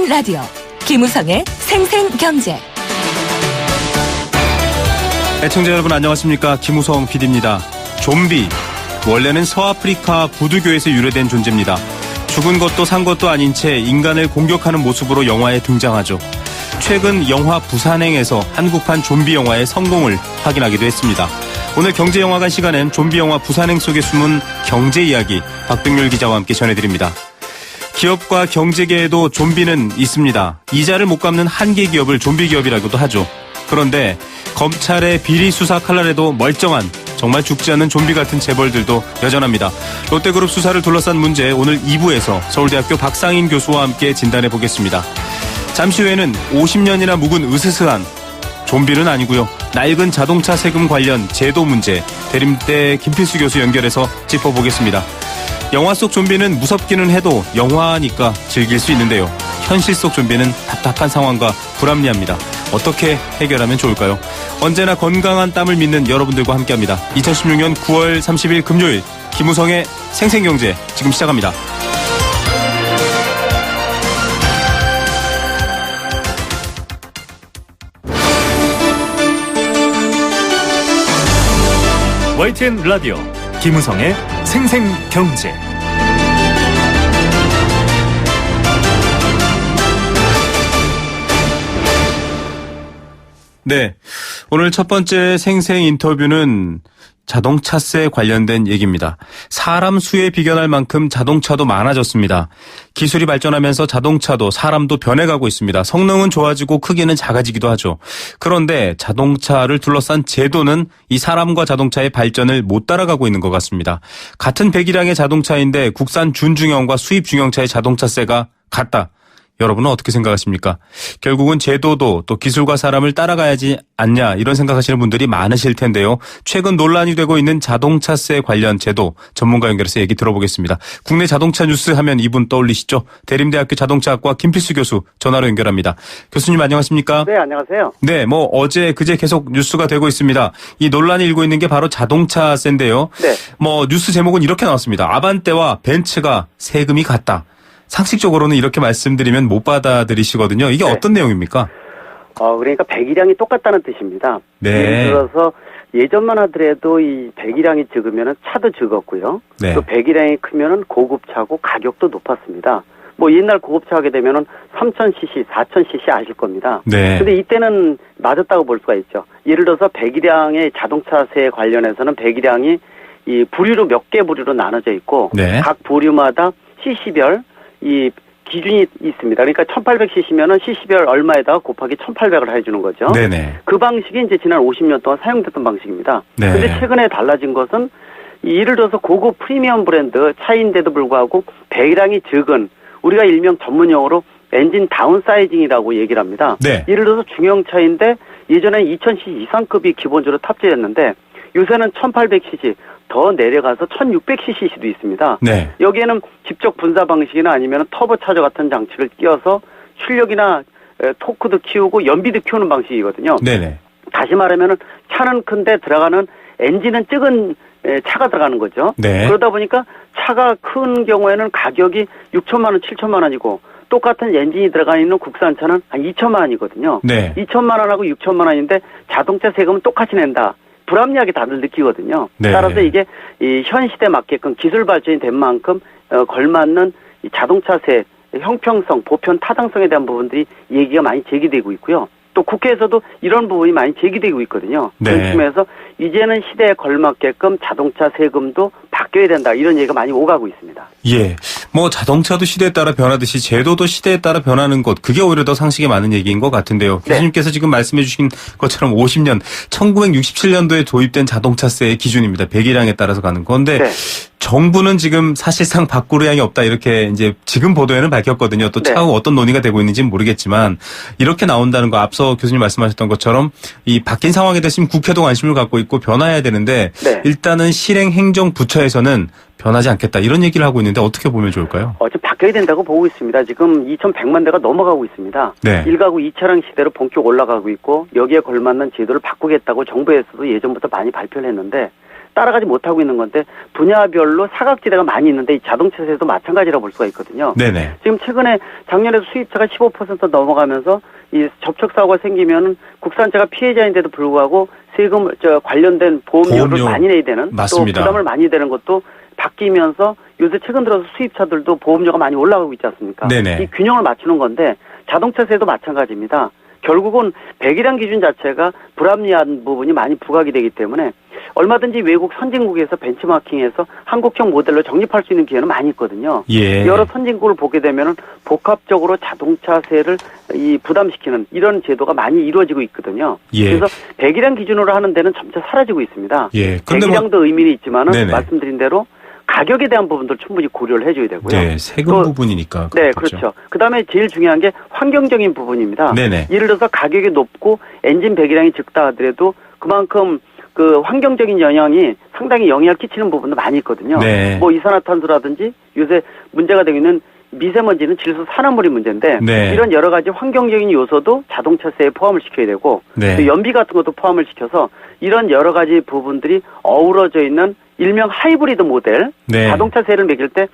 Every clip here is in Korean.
라디오 김우성의 생생경제. 애청자 여러분 안녕하십니까. 김우성 PD입니다. 좀비, 원래는 서아프리카 부두교에서 유래된 존재입니다. 죽은 것도 산 것도 아닌 채 인간을 공격하는 모습으로 영화에 등장하죠. 최근 영화 부산행에서 한국판 좀비 영화의 성공을 확인하기도 했습니다. 오늘 경제영화관 시간엔 좀비 영화 부산행 속에 숨은 경제 이야기 박등률 기자와 함께 전해드립니다. 기업과 경제계에도 좀비는 있습니다. 이자를 못 갚는 한계 기업을 좀비 기업이라고도 하죠. 그런데 검찰의 비리 수사 칼날에도 멀쩡한, 정말 죽지 않는 좀비 같은 재벌들도 여전합니다. 롯데그룹 수사를 둘러싼 문제, 오늘 2부에서 서울대학교 박상인 교수와 함께 진단해 보겠습니다. 잠시 후에는 50년이나 묵은 으스스한 좀비는 아니고요. 낡은 자동차 세금 관련 제도 문제, 대림대 김필수 교수 연결해서 짚어보겠습니다. 영화 속 좀비는 무섭기는 해도 영화니까 즐길 수 있는데요. 현실 속 좀비는 답답한 상황과 불합리합니다. 어떻게 해결하면 좋을까요? 언제나 건강한 땀을 믿는 여러분들과 함께합니다. 2016년 9월 30일 금요일 김우성의 생생경제 지금 시작합니다. YTN 라디오 김우성의 생생경제. 네, 오늘 첫 번째 생생 인터뷰는 자동차세 관련된 얘기입니다. 사람 수에 비견할 만큼 자동차도 많아졌습니다. 기술이 발전하면서 자동차도 사람도 변해가고 있습니다. 성능은 좋아지고 크기는 작아지기도 하죠. 그런데 자동차를 둘러싼 제도는 이 사람과 자동차의 발전을 못 따라가고 있는 것 같습니다. 같은 배기량의 자동차인데 국산 준중형과 수입 중형차의 자동차세가 같다. 여러분은 어떻게 생각하십니까? 결국은 제도도 또 기술과 사람을 따라가야지 않냐, 이런 생각하시는 분들이 많으실 텐데요. 최근 논란이 되고 있는 자동차세 관련 제도 전문가 연결해서 얘기 들어보겠습니다. 국내 자동차 뉴스 하면 이분 떠올리시죠? 대림대학교 자동차학과 김필수 교수 전화로 연결합니다. 교수님 안녕하십니까? 네, 안녕하세요. 네, 어제 그제 계속 뉴스가 되고 있습니다. 이 논란이 일고 있는 게 바로 자동차세인데요. 네. 뉴스 제목은 이렇게 나왔습니다. 아반떼와 벤츠가 세금이 같다. 상식적으로는 이렇게 말씀드리면 못 받아들이시거든요. 이게 네. 어떤 내용입니까? 그러니까 배기량이 똑같다는 뜻입니다. 네. 예를 들어서 예전만 하더라도 이 배기량이 적으면 차도 적었고요. 네. 또 배기량이 크면 고급차고 가격도 높았습니다. 옛날 고급차 하게 되면은 3000cc, 4000cc 아실 겁니다. 네. 근데 이때는 맞았다고 볼 수가 있죠. 예를 들어서 배기량의 자동차세 관련해서는 배기량이 이 부류로 몇 개 부류로 나눠져 있고 네. 각 부류마다 cc별 이 기준이 있습니다. 그러니까 1800cc면은 cc별 얼마에다가 곱하기 1800을 해주는 거죠. 네네. 그 방식이 이제 지난 50년 동안 사용됐던 방식입니다. 네. 그런데 최근에 달라진 것은 예를 들어서 고급 프리미엄 브랜드 차인데도 불구하고 배기량이 적은, 우리가 일명 전문용어로 엔진 다운사이징이라고 얘기를 합니다. 네. 예를 들어서 중형차인데 예전에 2000cc 이상급이 기본적으로 탑재했는데 요새는 1800cc 더 내려가서 1600cc도 있습니다. 네. 여기에는 직접 분사 방식이나 아니면 터보차저 같은 장치를 끼워서 출력이나 토크도 키우고 연비도 키우는 방식이거든요. 네네. 다시 말하면 차는 큰데 들어가는 엔진은 적은 차가 들어가는 거죠. 네. 그러다 보니까 차가 큰 경우에는 가격이 6천만 원, 7천만 원이고 똑같은 엔진이 들어가 있는 국산차는 한 2천만 원이거든요. 네. 2천만 원하고 6천만 원인데 자동차 세금은 똑같이 낸다. 불합리하게 다들 느끼거든요. 네. 따라서 이게 이 현 시대에 맞게끔 기술 발전이 된 만큼 걸맞는 이 자동차세 형평성, 보편 타당성에 대한 부분들이 얘기가 많이 제기되고 있고요. 또 국회에서도 이런 부분이 많이 제기되고 있거든요. 네. 그런 측면에서 이제는 시대에 걸맞게끔 자동차 세금도 바뀌어야 된다, 이런 얘기가 많이 오가고 있습니다. 예. 자동차도 시대에 따라 변하듯이 제도도 시대에 따라 변하는 것, 그게 오히려 더 상식에 맞는 얘기인 것 같은데요. 네. 교수님께서 지금 말씀해 주신 것처럼 50년, 1967년도에 도입된 자동차세의 기준입니다. 배기량에 따라서 가는 건데, 네. 정부는 지금 사실상 바꿀 의향이 없다, 이렇게 이제 지금 보도에는 밝혔거든요. 또 네. 차후 어떤 논의가 되고 있는지는 모르겠지만, 이렇게 나온다는 거, 앞서 교수님 말씀하셨던 것처럼 이 바뀐 상황에 대해서 국회도 관심을 갖고 있고 변화해야 되는데, 네. 일단은 실행 행정 부처에서는 변하지 않겠다, 이런 얘기를 하고 있는데 어떻게 보면 좋을까요? 좀 바뀌어야 된다고 보고 있습니다. 지금 2100만 대가 넘어가고 있습니다. 네. 1가구 2차량 시대로 본격 올라가고 있고 여기에 걸맞는 제도를 바꾸겠다고 정부에서도 예전부터 많이 발표를 했는데 따라가지 못하고 있는 건데 분야별로 사각지대가 많이 있는데 이 자동차세도 마찬가지라고 볼 수가 있거든요. 네네. 지금 최근에 작년에도 수입차가 15% 넘어가면서 이 접촉사고가 생기면은 국산차가 피해자인데도 불구하고 세금 관련된 보험료를 보험료. 많이 내야 되는 맞습니다. 또 부담을 많이 되는 것도 바뀌면서 요새 최근 들어서 수입차들도 보험료가 많이 올라가고 있지 않습니까? 네네. 이 균형을 맞추는 건데 자동차세도 마찬가지입니다. 결국은 배기량 기준 자체가 불합리한 부분이 많이 부각이 되기 때문에 얼마든지 외국 선진국에서 벤치마킹해서 한국형 모델로 정립할 수 있는 기회는 많이 있거든요. 예. 여러 선진국을 보게 되면은 복합적으로 자동차세를 부담시키는 이런 제도가 많이 이루어지고 있거든요. 예. 그래서 배기량 기준으로 하는 데는 점차 사라지고 있습니다. 예. 근데 배기량도 의미는 있지만은 네네. 말씀드린 대로 가격에 대한 부분들 충분히 고려를 해줘야 되고요. 네, 세금 또 부분이니까. 네, 그렇죠. 그렇죠. 그다음에 제일 중요한 게 환경적인 부분입니다. 네네. 예를 들어서 가격이 높고 엔진 배기량이 적다 하더라도 그만큼 그 환경적인 영향이 상당히 영향을 끼치는 부분도 많이 있거든요. 네. 뭐 이산화탄소라든지 요새 문제가 되고 있는 미세먼지는 질소 산화물이 문제인데 네. 이런 여러 가지 환경적인 요소도 자동차세에 포함을 시켜야 되고 네. 또 연비 같은 것도 포함을 시켜서 이런 여러 가지 부분들이 어우러져 있는 일명 하이브리드 모델 네. 자동차세를 매길 때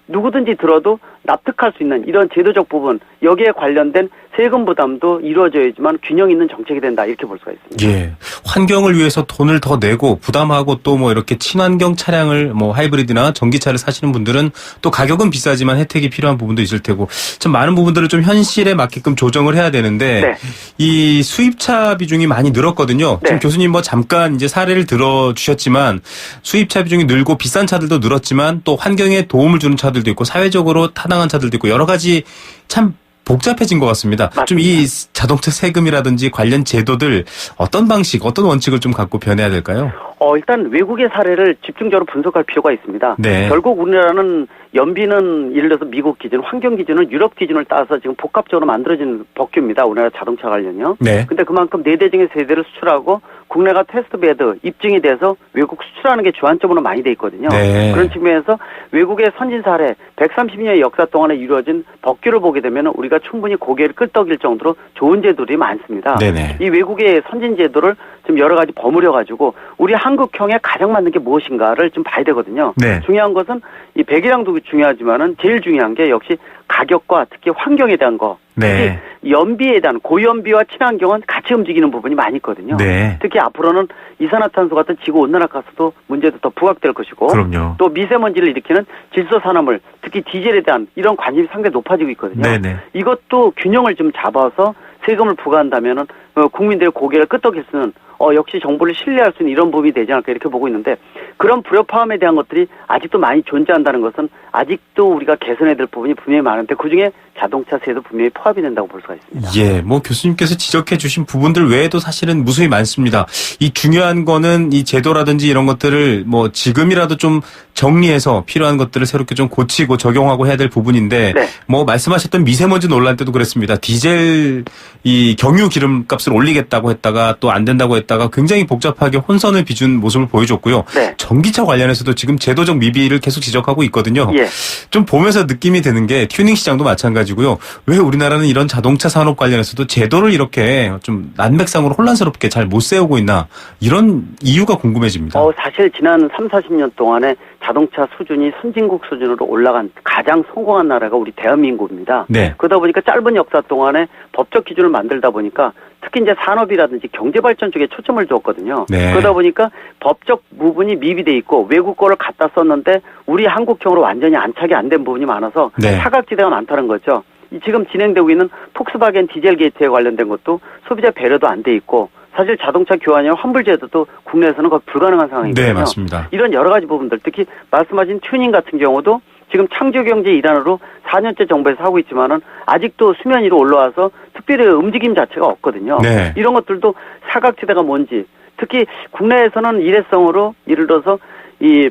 누구든지 들어도 납득할 수 있는 이런 제도적 부분 여기에 관련된 세금 부담도 이루어져야지만 균형 있는 정책이 된다 이렇게 볼 수가 있습니다. 예. 환경을 위해서 돈을 더 내고 부담하고 또 뭐 이렇게 친환경 차량을 뭐 하이브리드나 전기차를 사시는 분들은 또 가격은 비싸지만 혜택이 필요한 부분도 있을 테고 참 많은 부분들을 좀 현실에 맞게끔 조정을 해야 되는데 네. 이 수입차 비중이 많이 늘었거든요. 네. 지금 교수님 뭐 잠깐 이제 사례를 들어 주셨지만 수입차 비중이 늘고 비싼 차들도 늘었지만 또 환경에 도움을 주는 차들도 있고 사회적으로 타당한 차들도 있고 여러 가지 참 복잡해진 것 같습니다. 맞습니다. 좀 이 자동차 세금이라든지 관련 제도들 어떤 방식, 어떤 원칙을 좀 갖고 변해야 될까요? 일단 외국의 사례를 집중적으로 분석할 필요가 있습니다. 네. 결국 우리나라는 연비는 예를 들어서 미국 기준, 환경 기준은 유럽 기준을 따서 지금 복합적으로 만들어진 법규입니다. 우리나라 자동차 관련요. 네. 근데 그만큼 4대 중에 3대를 수출하고 국내가 테스트베드 입증이 돼서 외국 수출하는 게 주안점으로 많이 돼 있거든요. 네. 그런 측면에서 외국의 선진 사례 130년의 역사 동안에 이루어진 법규를 보게 되면 우리가 충분히 고개를 끄덕일 정도로 좋은 제도들이 많습니다. 네네. 이 외국의 선진 제도를 좀 여러 가지 버무려 가지고 우리 한국형에 가장 맞는 게 무엇인가를 좀 봐야 되거든요. 네. 중요한 것은 이 배기량도 중요하지만은 제일 중요한 게 역시 가격과 특히 환경에 대한 거. 네. 특히 연비에 대한 고연비와 친환경은 같이 움직이는 부분이 많이 있거든요. 네. 특히 앞으로는 이산화탄소 같은 지구 온난화 가스도 문제도 더 부각될 것이고 그럼요. 또 미세먼지를 일으키는 질소산화물 특히 디젤에 대한 이런 관심이 상당히 높아지고 있거든요. 네네. 이것도 균형을 좀 잡아서 세금을 부과한다면은 국민들의 고개를 끄덕일 수는 역시 정부를 신뢰할 수 있는 이런 부분이 되지 않을까 이렇게 보고 있는데 그런 불협화음에 대한 것들이 아직도 많이 존재한다는 것은 아직도 우리가 개선해야 될 부분이 분명히 많은데 그중에 자동차세도 분명히 포함이 된다고 볼 수가 있습니다. 예, 뭐 교수님께서 지적해 주신 부분들 외에도 사실은 무수히 많습니다. 이 중요한 거는 이 제도라든지 이런 것들을 뭐 지금이라도 좀 정리해서 필요한 것들을 새롭게 좀 고치고 적용하고 해야 될 부분인데 네. 뭐 말씀하셨던 미세먼지 논란 때도 그랬습니다. 디젤 이 경유 기름값을 올리겠다고 했다가 또 안 된다고 했다가 굉장히 복잡하게 혼선을 빚은 모습을 보여줬고요. 네. 전기차 관련해서도 지금 제도적 미비를 계속 지적하고 있거든요. 예. 좀 보면서 느낌이 드는 게 튜닝 시장도 마찬가지고요. 왜 우리나라는 이런 자동차 산업 관련해서도 제도를 이렇게 좀 난맥상으로 혼란스럽게 잘 못 세우고 있나 이런 이유가 궁금해집니다. 사실 지난 3, 40년 동안에 자동차 수준이 선진국 수준으로 올라간 가장 성공한 나라가 우리 대한민국입니다. 네. 그러다 보니까 짧은 역사 동안에 법적 기준을 만들다 보니까 특히 이제 산업이라든지 경제발전 쪽에 초점을 줬거든요. 네. 그러다 보니까 법적 부분이 미비돼 있고 외국 거를 갖다 썼는데 우리 한국형으로 완전히 안착이 안 된 부분이 많아서 네. 사각지대가 많다는 거죠. 지금 진행되고 있는 폭스바겐 디젤 게이트에 관련된 것도 소비자 배려도 안 돼 있고 사실 자동차 교환이나 환불 제도도 국내에서는 거의 불가능한 상황이거든요. 네, 맞습니다. 이런 여러 가지 부분들 특히 말씀하신 튜닝 같은 경우도 지금 창조경제 일환으로 4년째 정부에서 하고 있지만은 아직도 수면 위로 올라와서 특별히 움직임 자체가 없거든요. 네. 이런 것들도 사각지대가 뭔지 특히 국내에서는 일회성으로 예를 들어서 이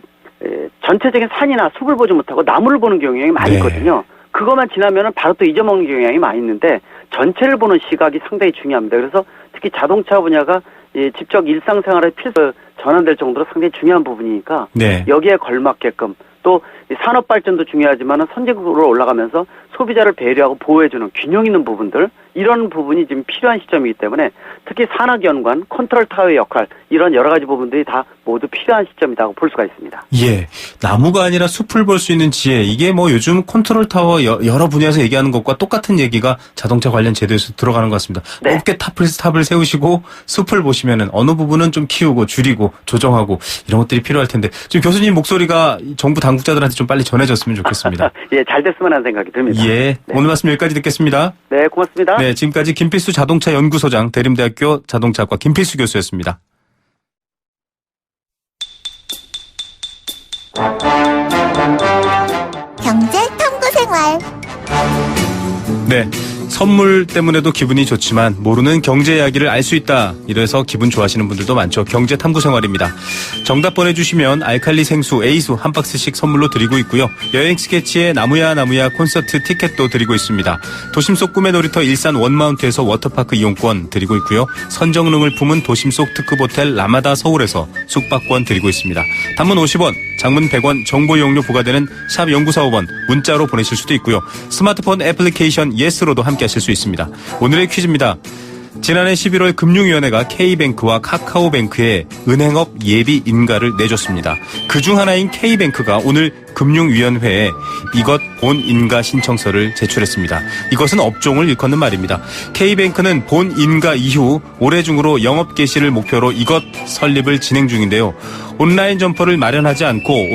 전체적인 산이나 숲을 보지 못하고 나무를 보는 경향이 많이 네. 있거든요. 그것만 지나면은 바로 또 잊어먹는 경향이 많이 있는데 전체를 보는 시각이 상당히 중요합니다. 그래서 특히 자동차 분야가 직접 일상생활에 필수 전환될 정도로 상당히 중요한 부분이니까 네. 여기에 걸맞게끔 또 산업 발전도 중요하지만 선진국으로 올라가면서 소비자를 배려하고 보호해주는 균형 있는 부분들, 이런 부분이 지금 필요한 시점이기 때문에 특히 산학연관, 컨트롤 타워의 역할, 이런 여러 가지 부분들이 다 모두 필요한 시점이라고 볼 수가 있습니다. 예. 나무가 아니라 숲을 볼 수 있는 지혜. 이게 뭐 요즘 컨트롤 타워 여러 분야에서 얘기하는 것과 똑같은 얘기가 자동차 관련 제도에서 들어가는 것 같습니다. 네. 높게 탑을 세우시고 숲을 보시면은 어느 부분은 좀 키우고 줄이고 조정하고 이런 것들이 필요할 텐데 지금 교수님 목소리가 정부 당국자들한테 좀 빨리 전해졌으면 좋겠습니다. 예, 잘 됐으면 하는 생각이 듭니다. 예. 네. 오늘 말씀 여기까지 듣겠습니다. 네, 고맙습니다. 네, 지금까지 김필수 자동차 연구소장 대림대학교 자동차학과 김필수 교수였습니다. 경제 탐구 생활. 네. 선물 때문에도 기분이 좋지만 모르는 경제 이야기를 알 수 있다. 이래서 기분 좋아하시는 분들도 많죠. 경제 탐구 생활입니다. 정답 보내주시면 알칼리 생수 A수 한 박스씩 선물로 드리고 있고요. 여행 스케치에 나무야 콘서트 티켓도 드리고 있습니다. 도심 속 꿈의 놀이터 일산 원마운트에서 워터파크 이용권 드리고 있고요. 선정릉을 품은 도심 속 특급 호텔 라마다 서울에서 숙박권 드리고 있습니다. 단문 50원, 장문 100원, 정보 이용료 부과되는 샵 0945번 문자로 보내실 수도 있고요. 스마트폰 애플리케이션 예스로도 함께 하실 수 있습니다. 오늘의 퀴즈입니다. 지난해 11월 금융위원회가 K뱅크와 카카오뱅크에 은행업 예비 인가를 내줬습니다. 그중 하나인 K뱅크가 오늘 금융위원회에 이것 본 인가 신청서를 제출했습니다. 이것은 업종을 일컫는 말입니다. K뱅크는 본 인가 이후 올해 중으로 영업 개시를 목표로 이것 설립을 진행 중인데요. 온라인 점포를 마련하지 않고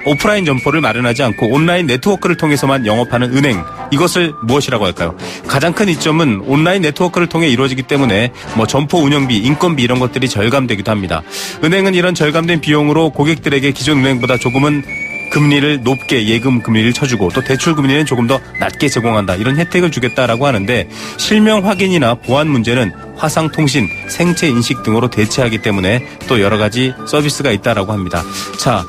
오프라인 점포를 마련하지 않고 온라인 네트워크를 통해서만 영업하는 은행, 이것을 무엇이라고 할까요? 가장 큰 이점은 온라인 네트워크를 통해 이루어지기 때문에 점포 운영비, 인건비 이런 것들이 절감되기도 합니다. 은행은 이런 절감된 비용으로 고객들에게 기존 은행보다 조금은 금리를 높게 예금 금리를 쳐주고 또 대출 금리는 조금 더 낮게 제공한다. 이런 혜택을 주겠다라고 하는데 실명 확인이나 보안 문제는 화상통신, 생체 인식 등으로 대체하기 때문에 또 여러 가지 서비스가 있다라고 합니다. 자,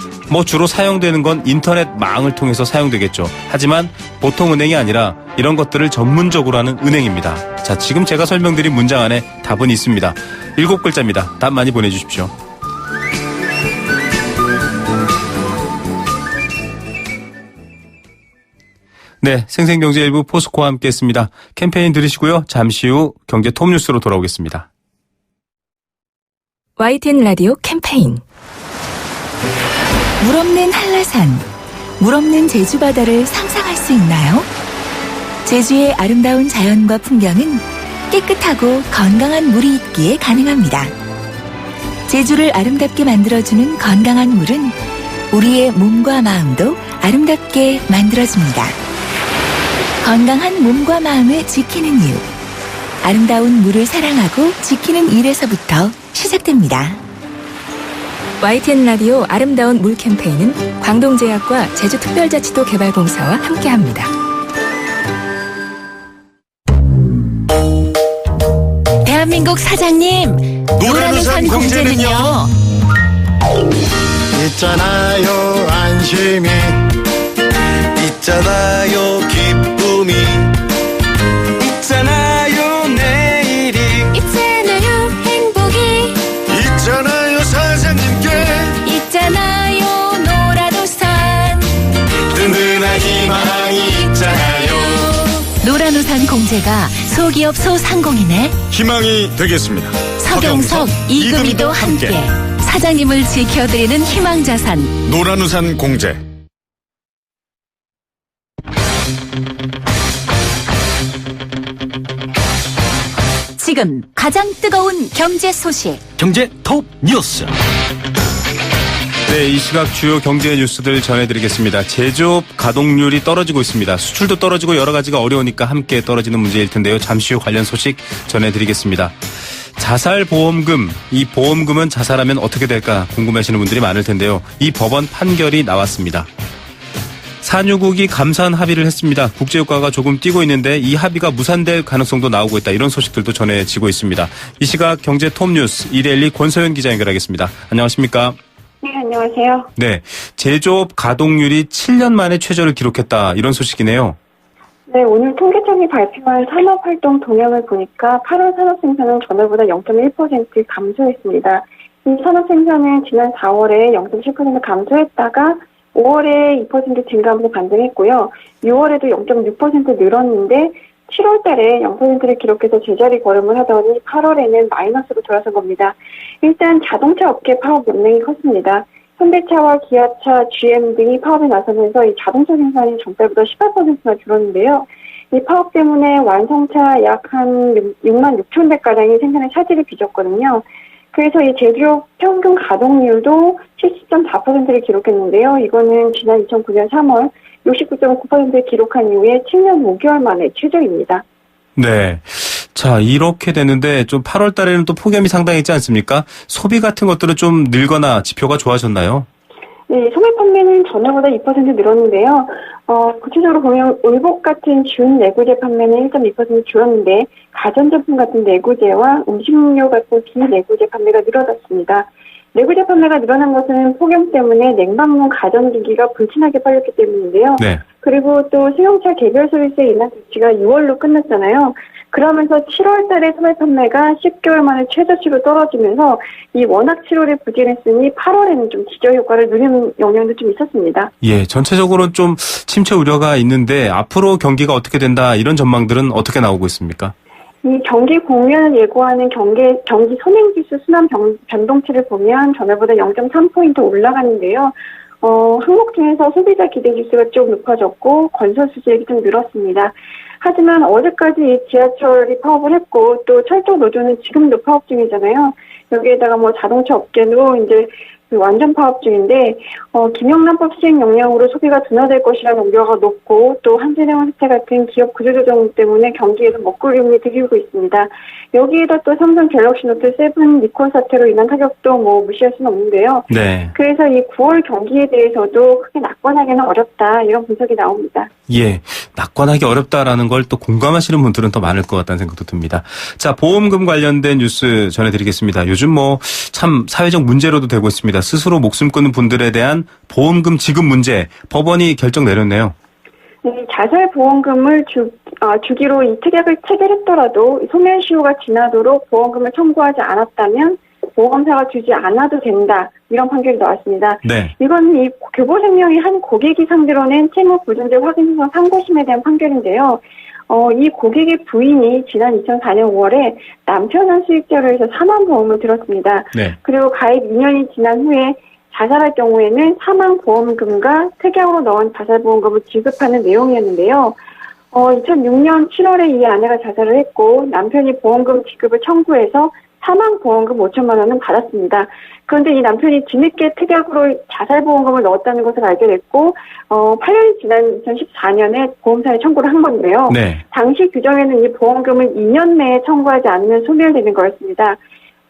주로 사용되는 건 인터넷망을 통해서 사용되겠죠. 하지만 보통 은행이 아니라 이런 것들을 전문적으로 하는 은행입니다. 자, 지금 제가 설명드린 문장 안에 답은 있습니다. 7글자입니다. 답 많이 보내주십시오. 네, 생생경제1부 포스코와 함께했습니다. 캠페인 들으시고요. 잠시 후 경제 톱뉴스로 돌아오겠습니다. YTN 라디오 캠페인. 물 없는 한라산, 물 없는 제주 바다를 상상할 수 있나요? 제주의 아름다운 자연과 풍경은 깨끗하고 건강한 물이 있기에 가능합니다. 제주를 아름답게 만들어주는 건강한 물은 우리의 몸과 마음도 아름답게 만들어줍니다. 건강한 몸과 마음을 지키는 이유. 아름다운 물을 사랑하고 지키는 일에서부터 시작됩니다. YTN 라디오 아름다운 물 캠페인은 광동제약과 제주특별자치도 개발공사와 함께합니다. 대한민국 사장님, 노란우산 공제는요? 있잖아요 안심이, 있잖아요 기쁨이, 있잖아요 내일이, 있잖아요 행복이, 있잖아요 사장님께, 있잖아요 노란우산. 든든한 희망이 있잖아요. 노란우산 공제가 소기업 소상공인의 희망이 되겠습니다. 서경석, 이금희도 함께 사장님을 지켜드리는 희망자산 노란우산 공제. 지금 가장 뜨거운 경제 소식 경제 톱 뉴스. 네, 이 시각 주요 경제 뉴스들 전해드리겠습니다. 제조업 가동률이 떨어지고 있습니다. 수출도 떨어지고 여러 가지가 어려우니까 함께 떨어지는 문제일 텐데요. 잠시 후 관련 소식 전해드리겠습니다. 자살보험금, 이 보험금은 자살하면 어떻게 될까 궁금해하시는 분들이 많을 텐데요. 이 법원 판결이 나왔습니다. 산유국이 감사한 합의를 했습니다. 국제유가가 조금 뛰고 있는데 이 합의가 무산될 가능성도 나오고 있다. 이런 소식들도 전해지고 있습니다. 이 시각 경제 톱뉴스 이데일리 권서연 기자 연결하겠습니다. 안녕하십니까? 네, 안녕하세요. 네, 제조업 가동률이 7년 만에 최저를 기록했다. 이런 소식이네요. 네, 오늘 통계청이 발표한 산업활동 동향을 보니까 8월 산업생산은 전월보다 0.1% 감소했습니다. 이 산업생산은 지난 4월에 0.7% 감소했다가 5월에 2% 증가하면서 반등했고요. 6월에도 0.6% 늘었는데 7월 달에 0%를 기록해서 제자리 걸음을 하더니 8월에는 마이너스로 돌아선 겁니다. 일단 자동차 업계 파업 영향이 컸습니다. 현대차와 기아차, GM 등이 파업에 나서면서 이 자동차 생산이 전달보다 18%나 줄었는데요. 이 파업 때문에 완성차 약 한 6만 6천 대가량이 생산에 차질을 빚었거든요. 그래서 이 제조업 평균 가동률도 70.4%를 기록했는데요. 이거는 지난 2009년 3월 69.9%를 기록한 이후에 7년 5개월 만에 최저입니다. 네. 자, 이렇게 되는데 좀 8월 달에는 또 폭염이 상당했지 않습니까? 소비 같은 것들은 좀 늘거나 지표가 좋아졌나요? 네, 소매 판매는 전월보다 2% 늘었는데요. 구체적으로 보면 울복 같은 준 내구재 판매는 1.2% 줄었는데 가전제품 같은 내구재와 음식료 같은 비내구재 판매가 늘어났습니다. 내구재 판매가 늘어난 것은 폭염 때문에 냉방문 가전기기가 불티나게 팔렸기 때문인데요. 네. 그리고 또 승용차 개별 소비세 인하 조치가 6월로 끝났잖아요. 그러면서 7월 달에 소매 판매가 10개월 만에 최저치로 떨어지면서 이 워낙 7월에 부진했으니 8월에는 좀 기저 효과를 누리는 영향도 좀 있었습니다. 예, 전체적으로는 좀 침체 우려가 있는데 앞으로 경기가 어떻게 된다 이런 전망들은 어떻게 나오고 있습니까? 이 경기 공면을 예고하는 경기 선행지수 순환 변동치를 보면 전월보다 0.3포인트 올라가는데요. 항목 중에서 소비자 기대지수가 좀 높아졌고 건설 수주액이 좀 늘었습니다. 하지만 어제까지 이 지하철이 파업을 했고 또 철도 노조는 지금도 파업 중이잖아요. 여기에다가 뭐 자동차 업계도 이제 완전 파업 중인데 김영란법 시행 영향으로 소비가 둔화될 것이라는 우려가 높고 또 한진해운 사태 같은 기업 구조조정 때문에 경기에서 먹구름이 들이고 있습니다. 여기에다 또 삼성 갤럭시노트 7 니콘 사태로 인한 타격도 뭐 무시할 수는 없는데요. 네. 그래서 이 9월 경기에 대해서도 크게 낙관하기는 어렵다 이런 분석이 나옵니다. 예, 낙관하기 어렵다라는 걸 또 공감하시는 분들은 더 많을 것 같다는 생각도 듭니다. 자, 보험금 관련된 뉴스 전해드리겠습니다. 요즘 뭐 참 사회적 문제로도 되고 있습니다. 스스로 목숨 끊는 분들에 대한 보험금 지급 문제, 법원이 결정 내렸네요. 네, 자살보험금을 주기로 이 특약을 체결했더라도 소멸시효가 지나도록 보험금을 청구하지 않았다면 보험사가 주지 않아도 된다. 이런 판결이 나왔습니다. 네. 이건 이 교보생명이 한 고객이 상대로 낸 채무 불존재 확인 소송 상고심에 대한 판결인데요. 이 고객의 부인이 지난 2004년 5월에 남편한 수익자로 해서 사망보험을 들었습니다. 네. 그리고 가입 2년이 지난 후에 자살할 경우에는 사망보험금과 특약으로 넣은 자살보험금을 지급하는 내용이었는데요. 2006년 7월에 이 아내가 자살을 했고 남편이 보험금 지급을 청구해서 사망보험금 5천만 원은 받았습니다. 그런데 이 남편이 뒤늦게 특약으로 자살보험금을 넣었다는 것을 알게 됐고 8년이 지난 2014년에 보험사에 청구를 한 건데요. 네. 당시 규정에는 이 보험금을 2년 내에 청구하지 않으면 소멸되는 거였습니다.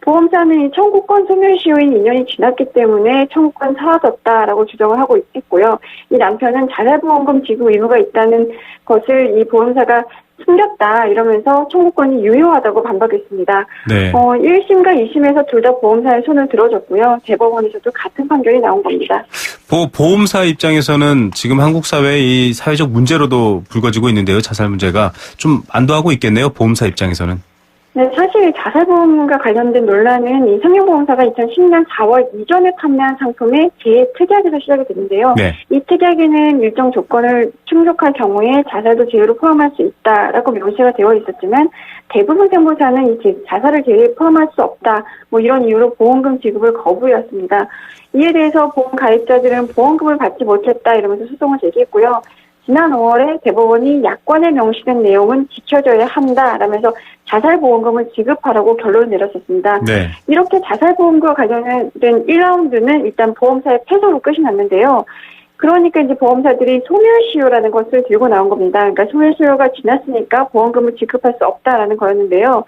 보험사는 이 청구권 소멸시효인 2년이 지났기 때문에 청구권 사라졌다라고 주장을 하고 있고요. 이 남편은 자살보험금 지급 의무가 있다는 것을 이 보험사가 숨겼다 이러면서 청구권이 유효하다고 반박했습니다. 네. 1심과 2심에서 둘 다 보험사의 손을 들어줬고요. 대법원에서도 같은 판결이 나온 겁니다. 보험사 입장에서는 지금 한국 사회의 이 사회적 문제로도 불거지고 있는데요. 자살 문제가 좀 안도하고 있겠네요. 보험사 입장에서는. 네, 사실 자살보험과 관련된 논란은 이 생명보험사가 2010년 4월 이전에 판매한 상품의 재특약에서 시작이 됐는데요. 네. 이 특약에는 일정 조건을 충족할 경우에 자살도 제외로 포함할 수 있다라고 명시가 되어 있었지만 대부분 생보사는 이 자살을 제외에 포함할 수 없다. 뭐 이런 이유로 보험금 지급을 거부해왔습니다. 이에 대해서 보험 가입자들은 보험금을 받지 못했다 이러면서 소송을 제기했고요. 지난 5월에 대법원이 약관에 명시된 내용은 지켜져야 한다라면서 자살보험금을 지급하라고 결론을 내렸었습니다. 네. 이렇게 자살보험과 관련된 1라운드는 일단 보험사의 패소로 끝이 났는데요. 그러니까 이제 보험사들이 소멸시효라는 것을 들고 나온 겁니다. 그러니까 소멸시효가 지났으니까 보험금을 지급할 수 없다라는 거였는데요.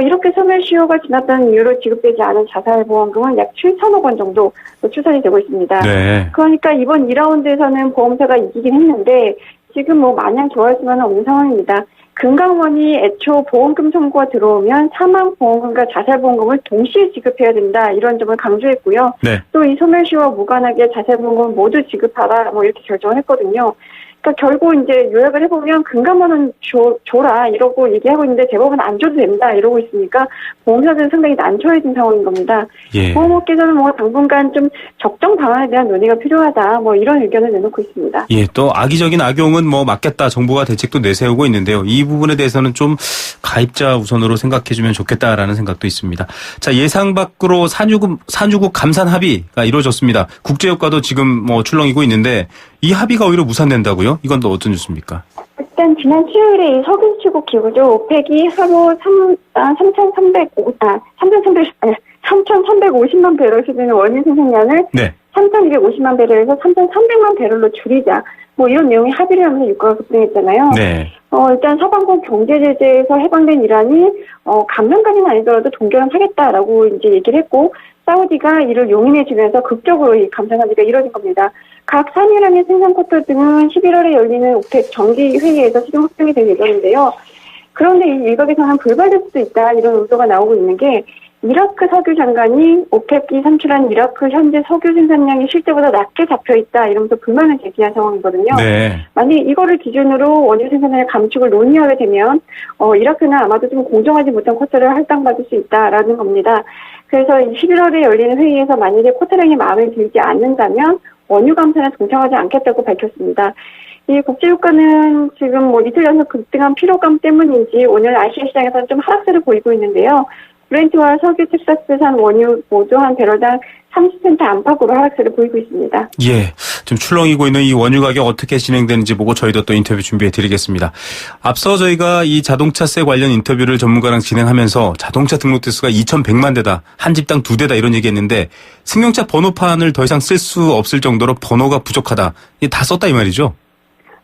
이렇게 소멸시효가 지났다는 이유로 지급되지 않은 자살보험금은 약 7천억 원 정도 추산이 되고 있습니다. 네. 그러니까 이번 2라운드에서는 보험사가 이기긴 했는데 지금 뭐 마냥 좋아할 수는 없는 상황입니다. 금감원이 애초 보험금 청구가 들어오면 사망보험금과 자살보험금을 동시에 지급해야 된다 이런 점을 강조했고요. 네. 또 이 소멸시효와 무관하게 자살보험금을 모두 지급하라 뭐 이렇게 결정을 했거든요. 그러니까 결국 이제 요약을 해보면 금감원은 줘라 이러고 얘기하고 있는데 대법원 안 줘도 된다 이러고 있으니까 보험사들은 상당히 난처해진 상황인 겁니다. 예. 보험업계에서는 뭐 당분간 좀 적정 방안에 대한 논의가 필요하다 뭐 이런 의견을 내놓고 있습니다. 예, 또 악의적인 악용은 뭐 막겠다. 정부가 대책도 내세우고 있는데요. 이 부분에 대해서는 좀 가입자 우선으로 생각해주면 좋겠다라는 생각도 있습니다. 자, 예상 밖으로 산유국 감산 합의가 이루어졌습니다. 국제유가도 지금 뭐 출렁이고 있는데 이 합의가 오히려 무산된다고요? 이건 또 어떤 뉴스입니까? 일단 지난 수요일에 이 석유 수급 기구죠. 오펙이 하루 3,350만 배럴 수준의 원유 생산량을 네. 3,250만 배럴에서 3,300만 배럴로 줄이자. 뭐 이런 내용의 합의를 하면서 유가가 급등했잖아요. 네. 일단 서방권 경제 제재에서 해방된 이란이 감면까지는 아니더라도 동결하겠다라고 이제 얘기를 했고 사우디가 이를 용인해 주면서 극적으로 이 감산 합의가 이루어진 겁니다. 각 산유량의 생산 쿼터 등은 11월에 열리는 오펙 정기 회의에서 최종 확정이 될 예정인데요. 그런데 이 일각에서는 불발될 수도 있다 이런 의도가 나오고 있는 게 이라크 석유 장관이 오펙이 산출한 이라크 현재 석유 생산량이 실제보다 낮게 잡혀 있다 이러면서 불만을 제기한 상황이거든요. 네. 만약 이거를 기준으로 원유 생산량의 감축을 논의하게 되면 이라크는 아마도 좀 공정하지 못한 쿼터를 할당받을 수 있다라는 겁니다. 그래서 11월에 열리는 회의에서 만약에 쿼터량이 마음에 들지 않는다면 원유 감산에 동참하지 않겠다고 밝혔습니다. 이 국제유가는 지금 뭐 이틀 연속 급등한 피로감 때문인지 오늘 아시아 시장에서는 좀 하락세를 보이고 있는데요. 브렌트와 석유 텍사스산 원유 모두 한 배럴당 30센트 안팎으로 하락세를 보이고 있습니다. 예, 좀 출렁이고 있는 이 원유 가격 어떻게 진행되는지 보고 저희도 또 인터뷰 준비해 드리겠습니다. 앞서 저희가 이 자동차세 관련 인터뷰를 전문가랑 진행하면서 자동차 등록 대수가 2,100만 대다, 한 집당 2대다 이런 얘기했는데 승용차 번호판을 더 이상 쓸 수 없을 정도로 번호가 부족하다. 이게 다 썼다 이 말이죠?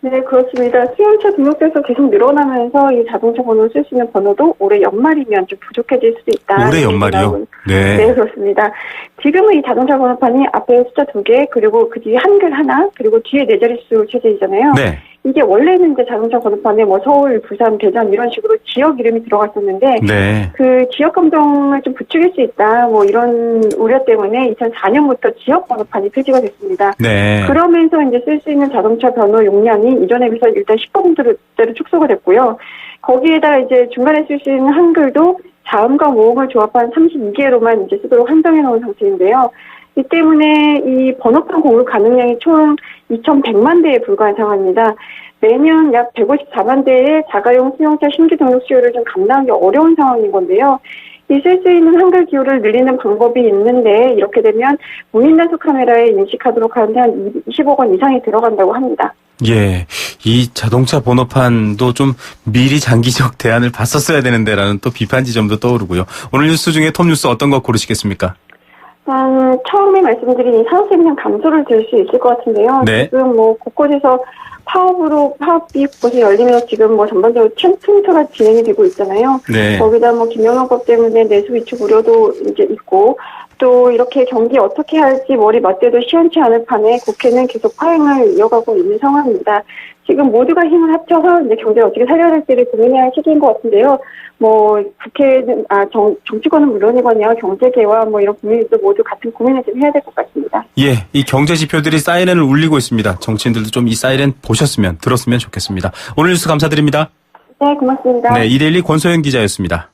네, 그렇습니다. 수용차 등록대에서 계속 늘어나면서 이 자동차 번호를 쓸 수 있는 번호도 올해 연말이면 좀 부족해질 수도 있다. 올해 연말이요? 네. 네, 그렇습니다. 지금은 이 자동차 번호판이 앞에 숫자 2개, 그리고 그 뒤에 한글 하나, 그리고 뒤에 4자릿수 체제이잖아요. 네. 이게 원래는 이제 자동차 번호판에 뭐 서울, 부산, 대전 이런 식으로 지역 이름이 들어갔었는데 네. 그 지역 감정을 좀 부추길 수 있다. 뭐 이런 우려 때문에 2004년부터 지역 번호판이 표시가 됐습니다. 네. 그러면서 이제 쓸 수 있는 자동차 번호 용량이 이전에 비해서 일단 10%대로 축소가 됐고요. 거기에다가 이제 중간에 쓸 수 있는 한글도 자음과 모음을 조합한 32개로만 이제 쓰도록 한정해 놓은 상태인데요. 이 때문에 이 번호판 공급 가능량이 총 2,100만 대에 불과한 상황입니다. 매년 약 154만 대의 자가용 승용차 신규 등록 수요를 좀 감당하기 어려운 상황인 건데요. 이 쓸 수 있는 한글 기호를 늘리는 방법이 있는데 이렇게 되면 무인 단속 카메라에 인식하도록 하는데 한 20억 원 이상이 들어간다고 합니다. 예, 이 자동차 번호판도 좀 미리 장기적 대안을 봤었어야 되는데라는 또 비판 지점도 떠오르고요. 오늘 뉴스 중에 톱 뉴스 어떤 거 고르시겠습니까? 처음에 말씀드린 이 산업세 그냥 감소를 들 수 있을 것 같은데요. 네. 지금 뭐 곳곳에서 파업이 곳곳에 열리면서 지금 뭐 전반적으로 틈틈터가 진행이 되고 있잖아요. 네. 거기다 뭐 김영란법 때문에 내수 위축 우려도 이제 있고 또 이렇게 경기 어떻게 할지 머리 맞대도 시원치 않을 판에 국회는 계속 파행을 이어가고 있는 상황입니다. 지금 모두가 힘을 합쳐서 이제 경제를 어떻게 살려야 될지를 고민해야 할 시기인 것 같은데요. 뭐 국회는 정치권은 물론이거니와 경제계와 뭐 이런 국민들도 모두 같은 고민을 좀 해야 될 것 같습니다. 예, 이 경제 지표들이 사이렌을 울리고 있습니다. 정치인들도 좀 이 사이렌 들었으면 좋겠습니다. 오늘 뉴스 감사드립니다. 네, 고맙습니다. 네, 이데일리 권소연 기자였습니다.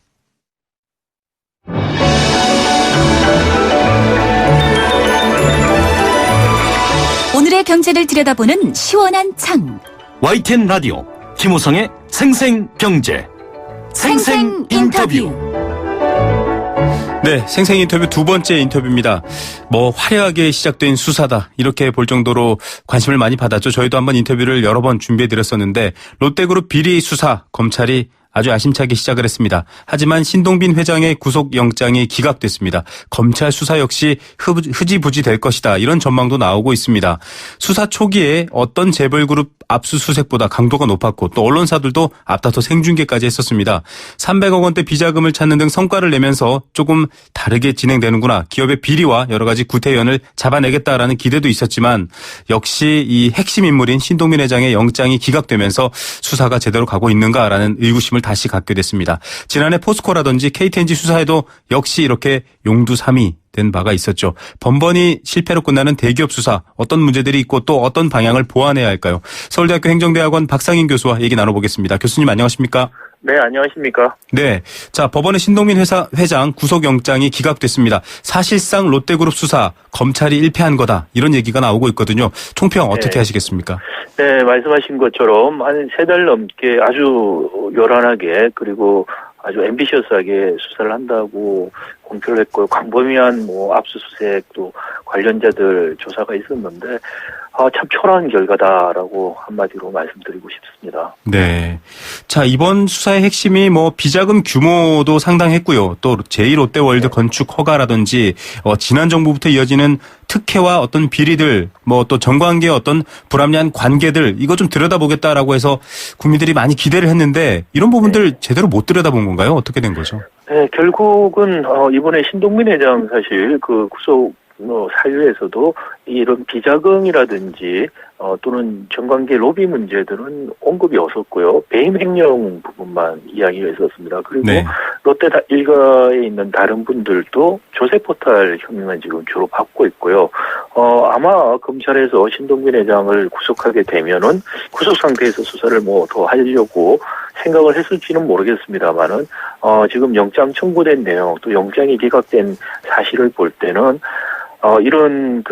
오늘의 경제를 들여다보는 시원한 창. YTN 라디오 김호성의 생생경제 생생인터뷰. 네, 생생 인터뷰 두 번째 인터뷰입니다. 뭐 화려하게 시작된 수사다 이렇게 볼 정도로 관심을 많이 받았죠. 저희도 한번 인터뷰를 여러 번 준비해드렸었는데 롯데그룹 비리 수사 검찰이 아주 야심차게 시작을 했습니다. 하지만 신동빈 회장의 구속영장이 기각됐습니다. 검찰 수사 역시 흐지부지 될 것이다. 이런 전망도 나오고 있습니다. 수사 초기에 어떤 재벌그룹 압수수색보다 강도가 높았고 또 언론사들도 앞다퉈 생중계까지 했었습니다. 300억 원대 비자금을 찾는 등 성과를 내면서 조금 다르게 진행되는구나. 기업의 비리와 여러 가지 구태연을 잡아내겠다라는 기대도 있었지만 역시 이 핵심 인물인 신동빈 회장의 영장이 기각되면서 수사가 제대로 가고 있는가라는 의구심을 다시 갖게 됐습니다. 지난해 포스코라든지 KTNG 수사에도 역시 이렇게 용두삼이 된 바가 있었죠. 번번이 실패로 끝나는 대기업 수사, 어떤 문제들이 있고 또 어떤 방향을 보완해야 할까요? 서울대학교 행정대학원 박상인 교수와 얘기 나눠보겠습니다. 교수님 안녕하십니까? 네, 안녕하십니까? 네. 자, 법원의 신동민 회장 구속영장이 기각됐습니다. 사실상 롯데그룹 수사, 검찰이 일패한 거다. 이런 얘기가 나오고 있거든요. 총평 어떻게 네. 하시겠습니까? 네, 말씀하신 것처럼 한 3달 넘게 아주 요란하게 그리고 아주 앰비셔스하게 수사를 한다고 공표를 했고요. 광범위한 압수수색 또 관련자들 조사가 있었는데 참 초라한 결과다라고 한마디로 말씀드리고 싶습니다. 네. 자, 이번 수사의 핵심이 비자금 규모도 상당했고요. 또 제2롯데월드 건축 허가라든지 지난 정부부터 이어지는 특혜와 어떤 비리들, 또 정관계의 어떤 불합리한 관계들 이거 좀 들여다보겠다라고 해서 국민들이 많이 기대를 했는데 이런 부분들 제대로 못 들여다본 건가요? 어떻게 된 거죠? 네, 결국은 이번에 신동민 회장 사실 그 구속 사유에서도 이런 비자금이라든지 또는 정관계 로비 문제들은 언급이 없었고요. 배임 횡령 부분만 이야기가 있었습니다. 그리고 네. 롯데 일가에 있는 다른 분들도 조세 포탈 혐의만 지금 주로 받고 있고요. 아마 검찰에서 신동민 회장을 구속하게 되면은 구속 상태에서 수사를 더 하려고 생각을 했을지는 모르겠습니다만은 지금 영장 청구된 내용 또 영장이 기각된 사실을 볼 때는 이런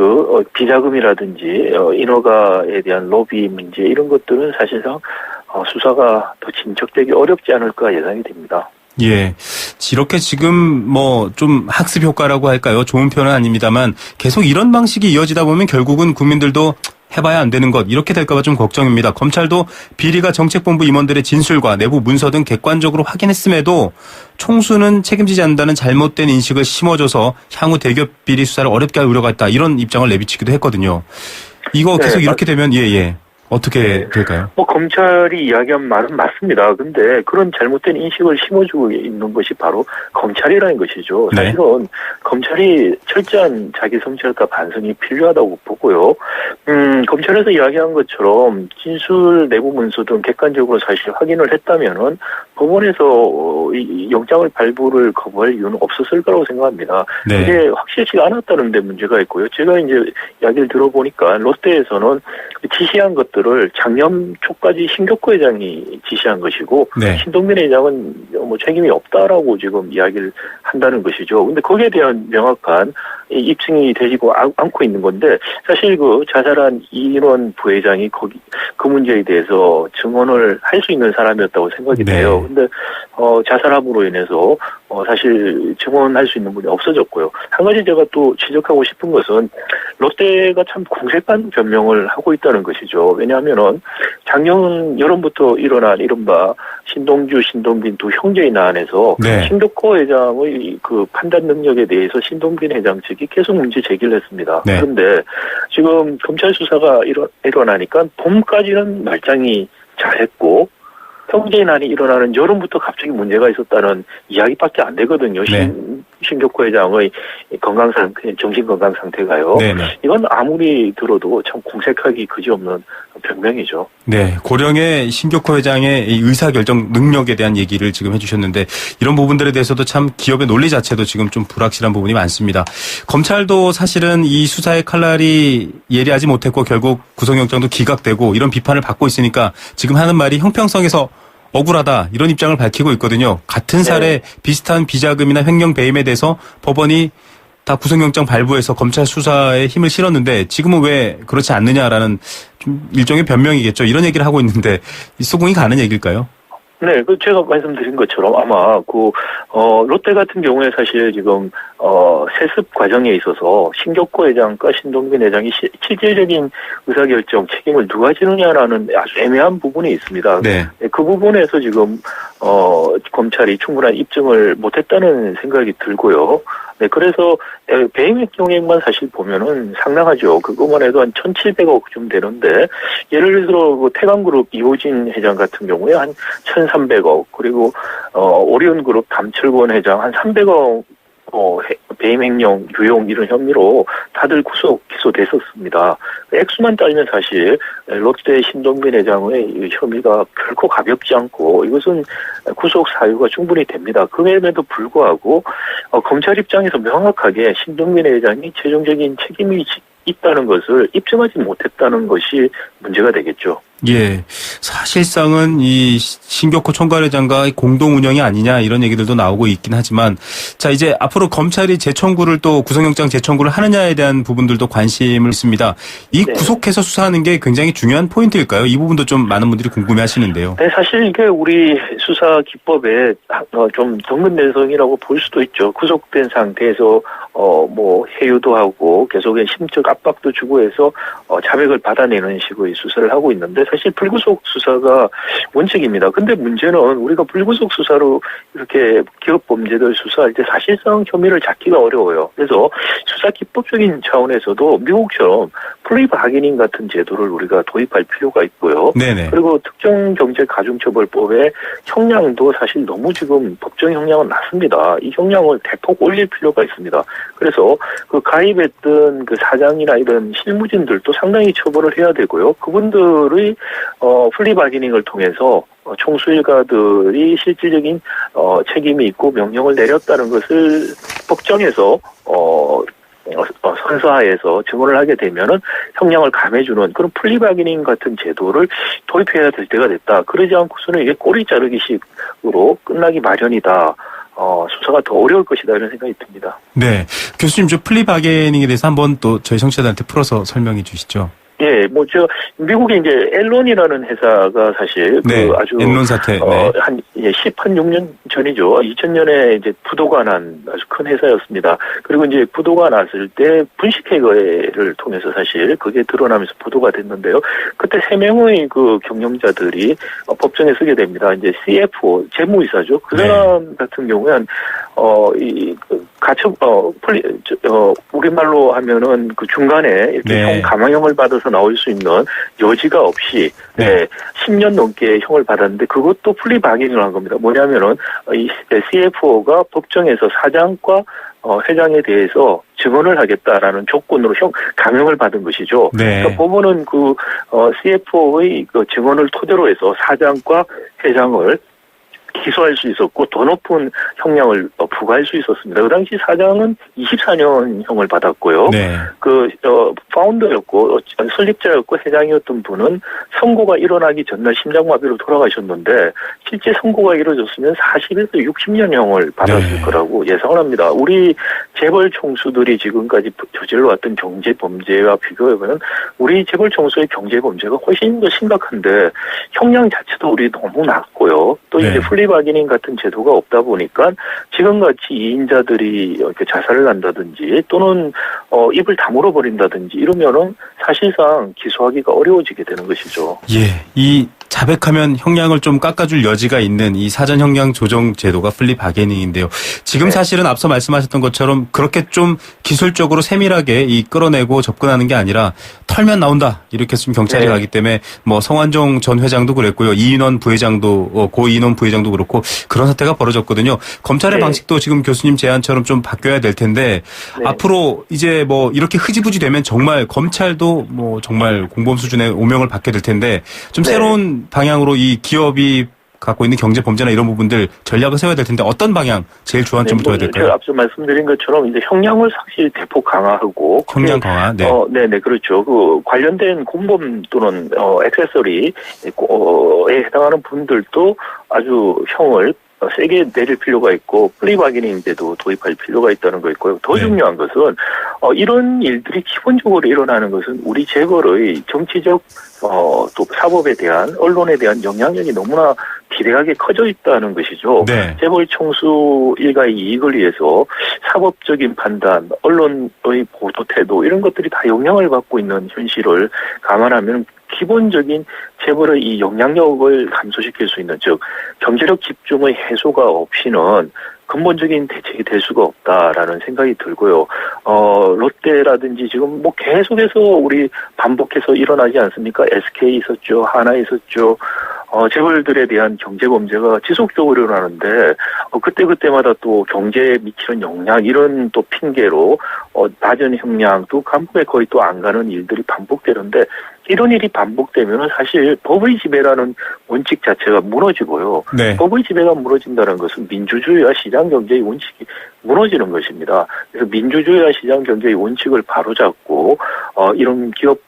비자금이라든지 인허가에 대한 로비 문제 이런 것들은 사실상 수사가 더 진척되기 어렵지 않을까 예상이 됩니다. 예. 이렇게 지금 좀 학습 효과라고 할까요? 좋은 표현은 아닙니다만 계속 이런 방식이 이어지다 보면 결국은 국민들도 해봐야 안 되는 것 이렇게 될까 봐 좀 걱정입니다. 검찰도 비리가 정책본부 임원들의 진술과 내부 문서 등 객관적으로 확인했음에도 총수는 책임지지 않는다는 잘못된 인식을 심어줘서 향후 대기업 비리 수사를 어렵게 할 우려가 있다. 이런 입장을 내비치기도 했거든요. 이거 계속 이렇게 되면 어떻게 될까요? 검찰이 이야기한 말은 맞습니다. 근데 그런 잘못된 인식을 심어주고 있는 것이 바로 검찰이라는 것이죠. 네. 사실은 검찰이 철저한 자기 성찰과 반성이 필요하다고 보고요. 검찰에서 이야기한 것처럼 진술 내부 문서 등 객관적으로 사실 확인을 했다면은 법원에서 이 영장을 발부를 거부할 이유는 없었을 거라고 생각합니다. 네. 그게 확실치 않았다는 데 문제가 있고요. 제가 이제 이야기를 들어보니까 롯데에서는 지시한 것들을 작년 초까지 신격호 회장이 지시한 것이고 네. 신동민 회장은 책임이 없다라고 지금 이야기를 한다는 것이죠. 근데 거기에 대한 명확한 입증이 되지고 않고 있는 건데 사실 자살한 이인원 부회장이 그 문제에 대해서 증언을 할 수 있는 사람이었다고 생각이 돼요. 근데 자살함으로 인해서 사실 증언할 수 있는 분이 없어졌고요. 한 가지 제가 또 지적하고 싶은 것은 롯데가 참 궁색한 변명을 하고 있다는 것이죠. 왜냐하면은 작년 여름부터 일어난 이른바 신동주, 신동빈 두 형제의 난에서 네. 신격호 회장의 판단 능력에 대해서 신동빈 회장 측이 계속 문제 제기를 했습니다. 네. 그런데 지금 검찰 수사가 일어나니까 봄까지는 말짱이 잘했고 형제의 난이 일어나는 여름부터 갑자기 문제가 있었다는 이야기밖에 안 되거든요. 네. 신격호 회장의 정신 건강 상태가요. 네네. 이건 아무리 들어도 참 궁색하기 그지없는 변명이죠. 네, 고령의 신격호 회장의 이 의사결정 능력에 대한 얘기를 지금 해주셨는데 이런 부분들에 대해서도 참 기업의 논리 자체도 지금 좀 불확실한 부분이 많습니다. 검찰도 사실은 이 수사의 칼날이 예리하지 못했고 결국 구속영장도 기각되고 이런 비판을 받고 있으니까 지금 하는 말이 형평성에서 억울하다 이런 입장을 밝히고 있거든요. 같은 사례 비슷한 비자금이나 횡령 배임에 대해서 법원이 다 구속영장 발부해서 검찰 수사에 힘을 실었는데 지금은 왜 그렇지 않느냐라는 좀 일종의 변명이겠죠. 이런 얘기를 하고 있는데 수긍이 가는 얘기일까요? 네, 제가 말씀드린 것처럼 아마 롯데 같은 경우에 사실 지금 세습 과정에 있어서 신격호 회장과 신동빈 회장이 실질적인 의사결정 책임을 누가 지느냐라는 아주 애매한 부분이 있습니다. 네. 그 부분에서 지금 검찰이 충분한 입증을 못했다는 생각이 들고요. 네, 그래서 배임 경액만 사실 보면은 상당하죠. 그것만 해도 한 1,700억 좀 되는데 예를 들어서 태광그룹 이호진 회장 같은 경우에 한 1,300억 그리고 오리온그룹 담철권 회장 한 300억 배임 횡령, 유용 이런 혐의로 다들 구속 기소됐었습니다. 액수만 따지면 사실 롯데 신동빈 회장의 혐의가 결코 가볍지 않고 이것은 구속 사유가 충분히 됩니다. 그럼에도 불구하고 검찰 입장에서 명확하게 신동빈 회장이 최종적인 책임이 있다는 것을 입증하지 못했다는 것이 문제가 되겠죠. 예. 사실상은 이 신격호 총괄회장과 공동 운영이 아니냐 이런 얘기들도 나오고 있긴 하지만 자, 이제 앞으로 검찰이 재청구를 또 구속영장 재청구를 하느냐에 대한 부분들도 관심을 있습니다. 이 구속해서 수사하는 게 굉장히 중요한 포인트일까요? 이 부분도 좀 많은 분들이 궁금해 하시는데요. 네, 사실 이게 우리 수사 기법에 좀 정근 내성이라고 볼 수도 있죠. 구속된 상태에서 해유도 하고 계속의 심적 압박도 주고 해서 자백을 받아내는 식의 수사를 하고 있는데 사실 불구속 수사가 원칙입니다. 근데 문제는 우리가 불구속 수사로 이렇게 기업 범죄들 수사할 때 사실상 혐의를 잡기가 어려워요. 그래서 수사 기법적인 차원에서도 미국처럼 플리 바게닝 같은 제도를 우리가 도입할 필요가 있고요. 네네. 그리고 특정경제가중처벌법의 형량도 사실 너무 지금 법정 형량은 낮습니다. 이 형량을 대폭 올릴 필요가 있습니다. 그래서 그 가입했던 그 사장이나 이런 실무진들도 상당히 처벌을 해야 되고요. 그분들의 플리 바게닝을 통해서 총수일가들이 실질적인 책임이 있고 명령을 내렸다는 것을 법정에서 선서하에서 증언을 하게 되면은 형량을 감해주는 그런 플리바게닝 같은 제도를 도입해야 될 때가 됐다. 그러지 않고서는 이게 꼬리 자르기식으로 끝나기 마련이다. 수사가 더 어려울 것이다 이런 생각이 듭니다. 네, 교수님 저 플리바게닝에 대해서 한번 또 저희 청취자들한테 풀어서 설명해 주시죠. 예, 미국에 이제 앨런이라는 회사가 사실 네, 아주 앨런 사태 한 6년 전이죠. 2000년에 이제 부도가 난 아주 큰 회사였습니다. 그리고 이제 부도가 났을 때 분식회계를 통해서 사실 그게 드러나면서 부도가 됐는데요. 그때 3명의 그 경영자들이 법정에 서게 됩니다. 이제 CFO 재무이사죠. 그 사람 같은 경우에는 우리말로 하면은 그 중간에 이렇게 가망형을 받아서 나올 수 있는 여지가 없이 10년 넘게 형을 받았는데 그것도 플리바게닝을 한 겁니다. 뭐냐면은 이 CFO가 법정에서 사장과 회장에 대해서 증언을 하겠다라는 조건으로 감형을 받은 것이죠. 네. 그러니까 법원은 그 CFO의 그 증언을 토대로 해서 사장과 회장을 기소할 수 있었고 더 높은 형량을 부과할 수 있었습니다. 그 당시 사장은 24년형을 받았고요. 네. 파운더였고 설립자였고 회장이었던 분은 선고가 일어나기 전날 심장마비로 돌아가셨는데 실제 선고가 이루어졌으면 40에서 60년형을 받았을 거라고 예상을 합니다. 우리 재벌 총수들이 지금까지 저질러왔던 경제 범죄와 비교해보면 우리 재벌 총수의 경제 범죄가 훨씬 더 심각한데 형량 자체도 우리 너무 낮고요. 또 이제 플리바게닝 같은 제도가 없다 보니까 지금같이 이인자들이 이렇게 자살을 한다든지 또는 입을 다물어 버린다든지 이러면은 사실상 기소하기가 어려워지게 되는 것이죠. 예, 이 자백하면 형량을 좀 깎아줄 여지가 있는 이 사전 형량 조정 제도가 플리바게닝인데요. 지금 사실은 앞서 말씀하셨던 것처럼 그렇게 좀 기술적으로 세밀하게 이 끌어내고 접근하는 게 아니라 털면 나온다 이렇게 지금 경찰이 가기 때문에 뭐 성완종 전 회장도 그랬고요. 이인원 부회장도 고이인원 부회장도 그렇고 그런 사태가 벌어졌거든요. 검찰의 방식도 지금 교수님 제안처럼 좀 바뀌어야 될 텐데 앞으로 이제 뭐 이렇게 흐지부지 되면 정말 검찰도 뭐 정말 공범 수준의 오명을 받게 될 텐데 좀 새로운 방향으로 이 기업이 갖고 있는 경제 범죄나 이런 부분들 전략을 세워야 될 텐데 어떤 방향 제일 주안점을 둬야 될까요? 제가 앞서 말씀드린 것처럼 이제 형량을 사실 대폭 강화하고 형량 강화. 네네 그렇죠. 그 관련된 공범 또는 액세서리에 해당하는 분들도 아주 형을 세게 내릴 필요가 있고 플리바게닝제도 도입할 필요가 있다는 거 있고요. 더 중요한 것은 이런 일들이 기본적으로 일어나는 것은 우리 재벌의 정치적 또 사법에 대한 언론에 대한 영향력이 너무나 비대하게 커져 있다는 것이죠. 재벌 총수 일가의 이익을 위해서 사법적인 판단, 언론의 보도 태도 이런 것들이 다 영향을 받고 있는 현실을 감안하면 기본적인 재벌의 이 영향력을 감소시킬 수 있는 즉 경제력 집중의 해소가 없이는 근본적인 대책이 될 수가 없다라는 생각이 들고요. 롯데라든지 지금 뭐 계속해서 우리 반복해서 일어나지 않습니까? SK 있었죠, 하나 있었죠. 재벌들에 대한 경제 범죄가 지속적으로 일어나는데 그때마다 또 경제에 미치는 영향 이런 또 핑계로 낮은 형량 또 감옥에 거의 또 안 가는 일들이 반복되는데 이런 일이 반복되면 사실 법의 지배라는 원칙 자체가 무너지고요. 네. 법의 지배가 무너진다는 것은 민주주의와 시장 경제의 원칙이 무너지는 것입니다. 그래서 민주주의와 시장 경제의 원칙을 바로잡고 이런 기업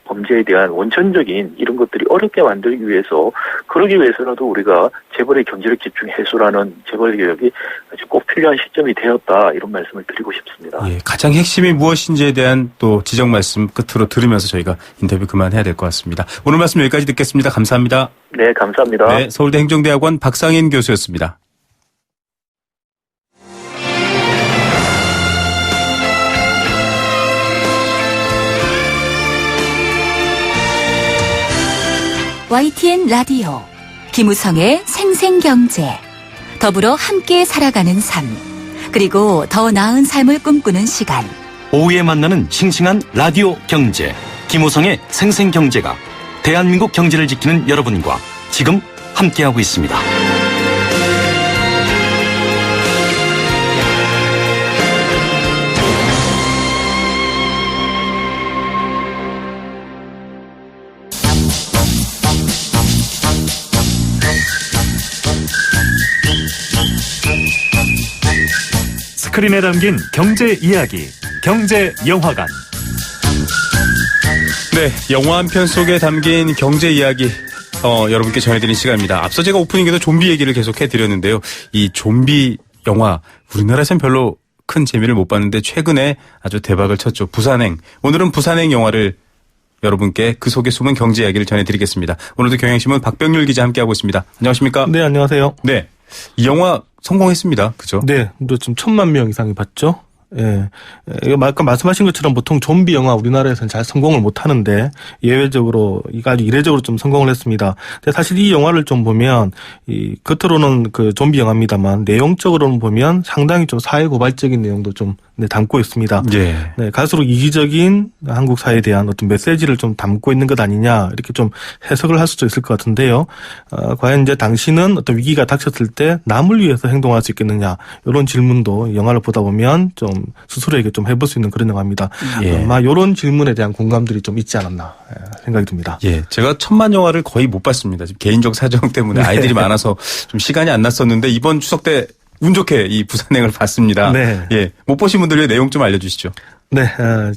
범죄에 대한 원천적인 이런 것들이 어렵게 만들기 위해서 그러기 위해서라도 우리가 재벌의 경제력 집중 해소라는 재벌 개혁이 아주 꼭 필요한 시점이 되었다 이런 말씀을 드리고 싶습니다. 예, 가장 핵심이 무엇인지에 대한 또 지적 말씀 끝으로 들으면서 저희가 인터뷰 그만해야 될 것 같습니다. 오늘 말씀 여기까지 듣겠습니다. 감사합니다. 네, 감사합니다. 네, 서울대 행정대학원 박상인 교수였습니다. YTN 라디오 김우성의 생생경제 더불어 함께 살아가는 삶 그리고 더 나은 삶을 꿈꾸는 시간 오후에 만나는 싱싱한 라디오 경제 김우성의 생생경제가 대한민국 경제를 지키는 여러분과 지금 함께하고 있습니다. 스크린에 담긴 경제 이야기, 경제 영화관. 네, 영화 한 편 속에 담긴 경제 이야기 여러분께 전해드린 시간입니다. 앞서 제가 오프닝에도 좀비 얘기를 계속 해드렸는데요. 이 좀비 영화 우리나라에선 별로 큰 재미를 못 봤는데 최근에 아주 대박을 쳤죠. 부산행. 오늘은 부산행 영화를 여러분께 그 속에 숨은 경제 이야기를 전해드리겠습니다. 오늘도 경향신문 박병률 기자 함께하고 있습니다. 안녕하십니까? 네, 안녕하세요. 네, 이 영화 성공했습니다. 그죠? 네, 지금 1,000만 명 이상이 봤죠. 예. 아까 말씀하신 것처럼 보통 좀비 영화 우리나라에서는 잘 성공을 못 하는데 예외적으로 이거 아주 이례적으로 좀 성공을 했습니다. 근데 사실 이 영화를 좀 보면 이 겉으로는 그 좀비 영화입니다만 내용적으로는 보면 상당히 좀 사회 고발적인 내용도 좀 담고 있습니다. 예. 네, 갈수록 이기적인 한국 사회에 대한 어떤 메시지를 좀 담고 있는 것 아니냐 이렇게 좀 해석을 할 수도 있을 것 같은데요. 과연 이제 당신은 어떤 위기가 닥쳤을 때 남을 위해서 행동할 수 있겠느냐 이런 질문도 영화를 보다 보면 좀 스스로에게 좀 해볼 수 있는 그런 영화입니다. 예. 아마 이런 질문에 대한 공감들이 좀 있지 않았나 생각이 듭니다. 예, 제가 1,000만 영화를 거의 못 봤습니다. 지금 개인적 사정 때문에 아이들이 많아서 좀 시간이 안 났었는데 이번 추석 때 운 좋게 이 부산행을 봤습니다. 네. 예, 못 보신 분들의 내용 좀 알려주시죠. 네,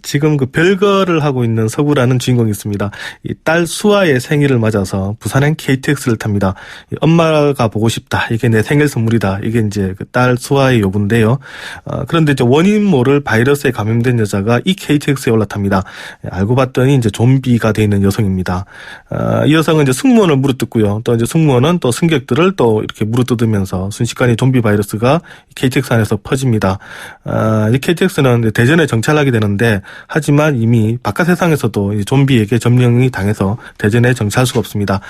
지금 그 별거를 하고 있는 서구라는 주인공이 있습니다. 이 딸 수아의 생일을 맞아서 부산행 KTX를 탑니다. 엄마가 보고 싶다. 이게 내 생일 선물이다. 이게 이제 그 딸 수아의 요구인데요. 그런데 이제 원인 모를 바이러스에 감염된 여자가 이 KTX에 올라탑니다. 알고 봤더니 이제 좀비가 돼 있는 여성입니다. 이 여성은 이제 승무원을 물어뜯고요. 또 이제 승무원은 또 승객들을 또 이렇게 물어뜯으면서 순식간에 좀비 바이러스가 KTX 안에서 퍼집니다. 이 KTX는 대전에 정찰하게 되는데 하지만 이미 바깥 세상에서도 좀비에게 점령이 당해서 대전에 정차할 수가 없습니다.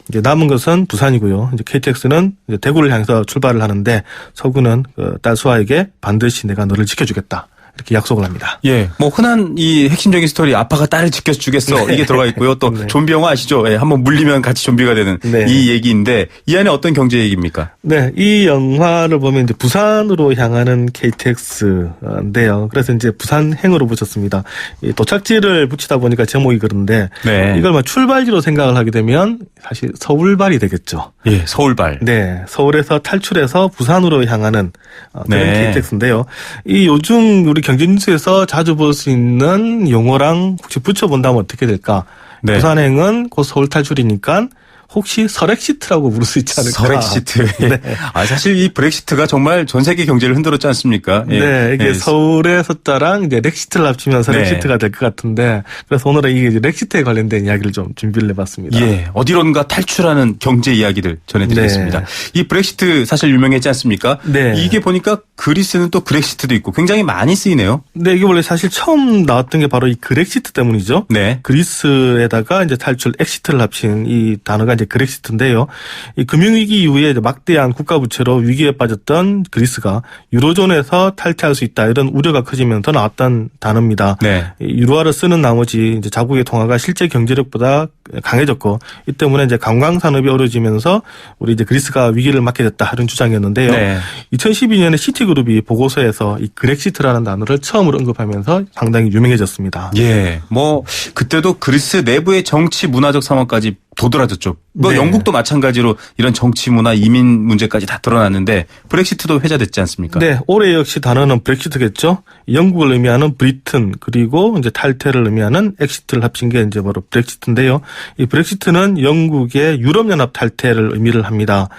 이제 남은 것은 부산이고요. 이제 KTX는 이제 대구를 향해서 출발을 하는데 서구는 그 딸 수아에게 반드시 내가 너를 지켜주겠다. 이렇게 약속을 합니다. 예, 뭐 흔한 이 핵심적인 스토리 아빠가 딸을 지켜주겠어 이게 들어가 있고요. 또 네. 좀비 영화 아시죠? 예, 한번 물리면 같이 좀비가 되는 네. 이 얘기인데 이 안에 어떤 경제 얘기입니까? 네, 이 영화를 보면 이제 부산으로 향하는 KTX인데요. 그래서 이제 부산행으로 붙였습니다. 이 도착지를 붙이다 보니까 제목이 그런데 네. 이걸 뭐 출발지로 생각을 하게 되면 사실 서울발이 되겠죠. 예, 서울발. 네, 서울에서 탈출해서 부산으로 향하는 그런 네. KTX인데요. 이 요즘 우리 경제뉴스에서 자주 볼 수 있는 용어랑 혹시 붙여본다면 어떻게 될까? 네. 부산행은 곧 서울 탈출이니까 혹시 설엑시트라고 부를 수 있지 않을까? 설엑시트. 예. 네. 아, 사실 이 브렉시트가 정말 전 세계 경제를 흔들었지 않습니까? 예. 네, 이게 예. 서울의 서자랑 이제 렉시트를 합치면 설엑시트가 될 것 같은데 그래서 오늘은 이게 렉시트에 관련된 이야기를 좀 준비를 해봤습니다. 예, 어디론가 탈출하는 경제 이야기들 전해드리겠습니다. 네. 이 브렉시트 사실 유명했지 않습니까? 네. 이게 보니까 그리스는 또 그렉시트도 있고 굉장히 많이 쓰이네요. 네, 이게 원래 사실 처음 나왔던 게 바로 이 그렉시트 때문이죠. 네. 그리스에다가 이제 탈출 엑시트를 합친 이 단어가 이제 이제 그렉시트인데요. 이 금융위기 이후에 이제 막대한 국가 부채로 위기에 빠졌던 그리스가 유로존에서 탈퇴할 수 있다 이런 우려가 커지면서 나왔던 단어입니다. 네. 이 유로화를 쓰는 나머지 이제 자국의 통화가 실제 경제력보다 강해졌고 이 때문에 이제 관광 산업이 어려지면서 우리 이제 그리스가 위기를 맞게 됐다 이런 주장이었는데요. 네. 2012년에 시티그룹이 보고서에서 이 그렉시트라는 단어를 처음으로 언급하면서 상당히 유명해졌습니다. 예. 뭐 그때도 그리스 내부의 정치 문화적 상황까지 도드라졌죠. 뭐 네. 영국도 마찬가지로 이런 정치 문화 이민 문제까지 다 드러났는데 브렉시트도 회자됐지 않습니까? 네, 올해 역시 단어는 브렉시트겠죠. 영국을 의미하는 브리튼 그리고 이제 탈퇴를 의미하는 엑시트를 합친 게 이제 바로 브렉시트인데요. 이 브렉시트는 영국의 유럽연합 탈퇴를 의미를 합니다.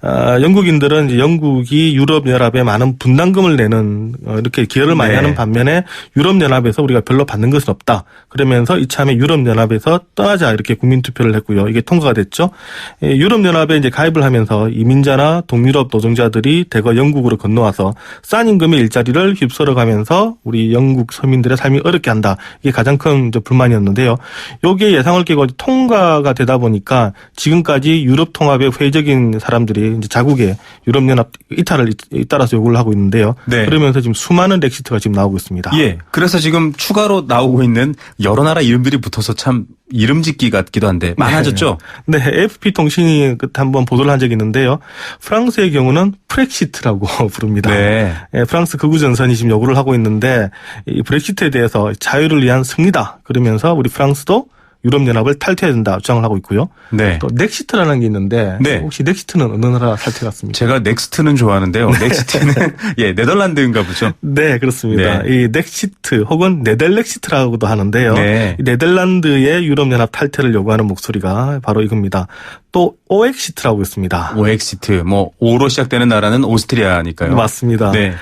영국인들은 이제 영국이 유럽연합에 많은 분담금을 내는 이렇게 기여를 많이 네. 하는 반면에 유럽연합에서 우리가 별로 받는 것은 없다. 그러면서 이참에 유럽연합에서 떠나자 이렇게 국민투표를 했고요. 이게 통과가 됐죠. 유럽연합에 이제 가입을 하면서 이민자나 동유럽 노동자들이 대거 영국으로 건너와서 싼 임금의 일자리를 휩쓸어 가면서 우리 영국 서민들의 삶이 어렵게 한다. 이게 가장 큰 이제 불만이었는데요. 요게 예상을 깨고 통과가 되다 보니까 지금까지 유럽 통합에 회의적인 사람들이 이제 자국의 유럽연합 이탈을 잇따라서 요구를 하고 있는데요. 네. 그러면서 지금 수많은 엑시트가 지금 나오고 있습니다. 예. 그래서 지금 추가로 나오고 있는 여러 나라 이름들이 붙어서 참 이름 짓기 같기도 한데 많아졌죠? 네, AFP 통신이 그때 한번 보도를 한 적이 있는데요. 프랑스의 경우는 프렉시트라고 부릅니다. 네. 프랑스 극우 전선이 지금 요구를 하고 있는데 이 브렉시트에 대해서 자유를 위한 승리다. 그러면서 우리 프랑스도 유럽연합을 탈퇴해야 된다 주장을 하고 있고요. 네. 또 넥시트라는 게 있는데 네. 혹시 넥시트는 어느 나라 탈퇴 같습니까? 제가 넥스트는 좋아하는데요. 넥시트는 예, 네덜란드인가 보죠. 네, 그렇습니다. 네. 이 넥시트 혹은 네덜렉시트라고도 하는데요. 네. 이 네덜란드의 유럽연합 탈퇴를 요구하는 목소리가 바로 이겁니다. 또 오엑시트라고 있습니다. 오엑시트, 뭐 오로 시작되는 나라는 오스트리아니까요. 맞습니다. 네.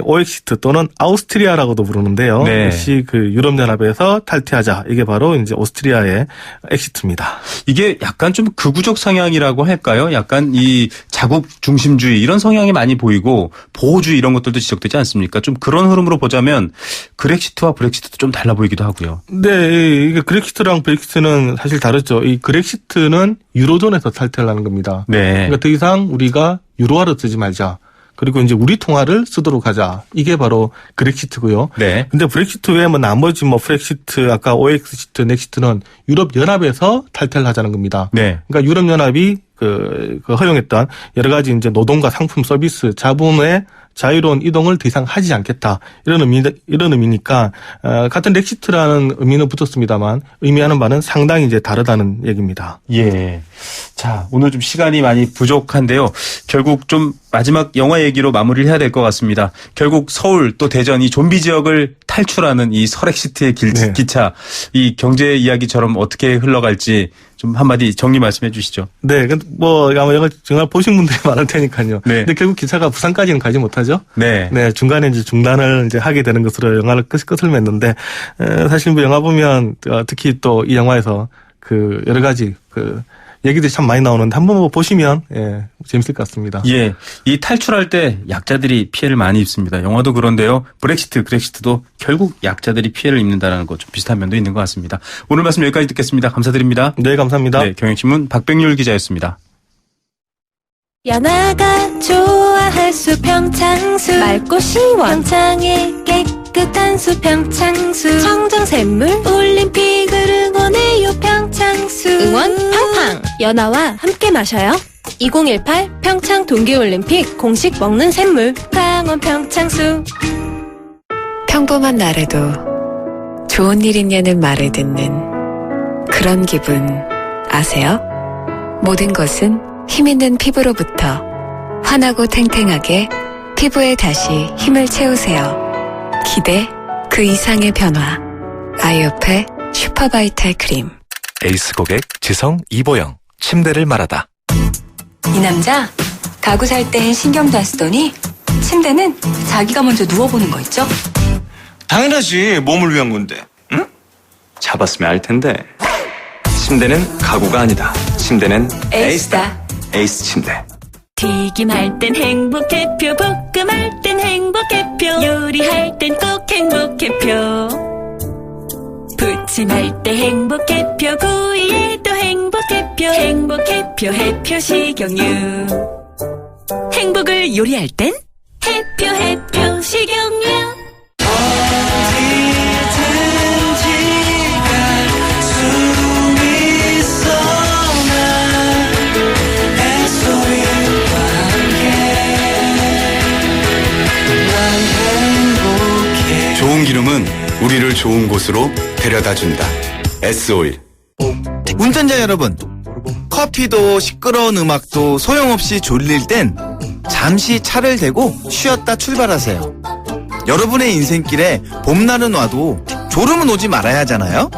오엑시트 또는 아우스트리아라고도 부르는데요. 네. 역시 그 유럽연합에서 탈퇴하자. 이게 바로 이제 오스트리아의 엑시트입니다. 이게 약간 좀 극우적 성향이라고 할까요? 약간 이 자국 중심주의 이런 성향이 많이 보이고 보호주의 이런 것들도 지적되지 않습니까? 좀 그런 흐름으로 보자면 그렉시트와 브렉시트도 좀 달라 보이기도 하고요. 네, 이게 그렉시트랑 브렉시트는 사실 다르죠. 이 그렉시트는 유로존에서 탈퇴를 하는 겁니다. 네. 그러니까 더 이상 우리가 유로화를 쓰지 말자. 그리고 이제 우리 통화를 쓰도록 하자. 이게 바로 그렉시트고요. 네. 근데 브렉시트 외에 뭐 나머지 뭐 프렉시트, 아까 오엑시트, 넥시트는 유럽연합에서 탈퇴를 하자는 겁니다. 네. 그러니까 유럽연합이 그 허용했던 여러 가지 이제 노동과 상품 서비스, 자본의 자유로운 이동을 더 이상 하지 않겠다. 이런 의미니까, 같은 렉시트라는 의미는 붙었습니다만, 의미하는 바는 상당히 이제 다르다는 얘기입니다. 예. 자, 오늘 좀 시간이 많이 부족한데요. 결국 좀 마지막 영화 얘기로 마무리를 해야 될 것 같습니다. 결국 서울 또 대전 이 좀비 지역을 탈출하는 이 설엑시트의 네. 기차, 이 경제 이야기처럼 어떻게 흘러갈지 좀 한마디 정리 말씀해 주시죠. 네, 뭐, 아마 영화 정말 보신 분들이 많을 테니까요. 네. 근데 결국 기차가 부산까지는 가지 못하죠. 네. 네, 중간에 이제 중단을 이제 하게 되는 것으로 영화를 끝을 맺는데, 사실 뭐 영화 보면, 특히 또 이 영화에서 그 여러 가지 그 얘기들이 참 많이 나오는데 한번 뭐 보시면, 예, 재밌을 것 같습니다. 예. 이 탈출할 때 약자들이 피해를 많이 입습니다. 영화도 그런데요. 브렉시트, 그렉시트도 결국 약자들이 피해를 입는다는 것 좀 비슷한 면도 있는 것 같습니다. 오늘 말씀 여기까지 듣겠습니다. 감사드립니다. 네, 감사합니다. 네, 경향신문 박백률 기자였습니다. 연아가 좋아할 수 평창수 맑고 시원 평창의 깨끗한 수 평창수 청정샘물 올림픽을 응원해요 평창수 응원 팡팡 연아와 함께 마셔요 2018 평창 동계올림픽 공식 먹는 샘물 강원 평창수 평범한 날에도 좋은 일 있냐는 말을 듣는 그런 기분 아세요? 모든 것은 힘있는 피부로부터 환하고 탱탱하게 피부에 다시 힘을 채우세요. 기대 그 이상의 변화 아이오페 슈퍼바이탈 크림 에이스 고객 지성 이보영 침대를 말하다. 이 남자 가구 살 땐 신경도 안 쓰더니 침대는 자기가 먼저 누워보는 거 있죠? 당연하지. 몸을 위한 건데. 응? 잡았으면 알 텐데. 침대는 가구가 아니다. 침대는 에이스다. 에이스 침대. 튀김할 땐 행복해표 볶음할 땐 행복해표 요리할 땐 꼭 행복해표 기침할 때 행복해표 구이에도 행복해표 행복해표 해표 식용유 행복을 요리할 땐 해표 식용유 좋은 기름은 우리를 좋은 곳으로 데려다준다. S-오일. 운전자 여러분, 커피도 시끄러운 음악도 소용없이 졸릴 땐 잠시 차를 대고 쉬었다 출발하세요. 여러분의 인생길에 봄날은 와도 졸음은 오지 말아야 하잖아요.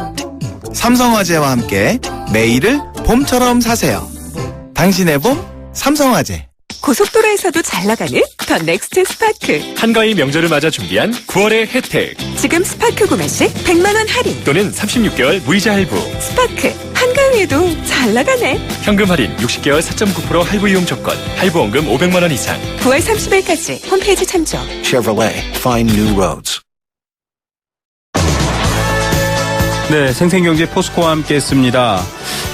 삼성화재와 함께 매일을 봄처럼 사세요. 당신의 봄, 삼성화재. 고속도로에서도 잘 나가는 더 넥스트 스파크. 한가위 명절을 맞아 준비한 9월의 혜택. 지금 스파크 구매 시 100만 원 할인. 또는 36개월 무이자 할부. 스파크 한가위에도 잘 나가네. 현금 할인 60개월 4.9% 할부 이용 조건. 할부 원금 500만 원 이상. 9월 30일까지 홈페이지 참조. Chevrolet, find new roads. 네, 생생경제 포스코와 함께했습니다.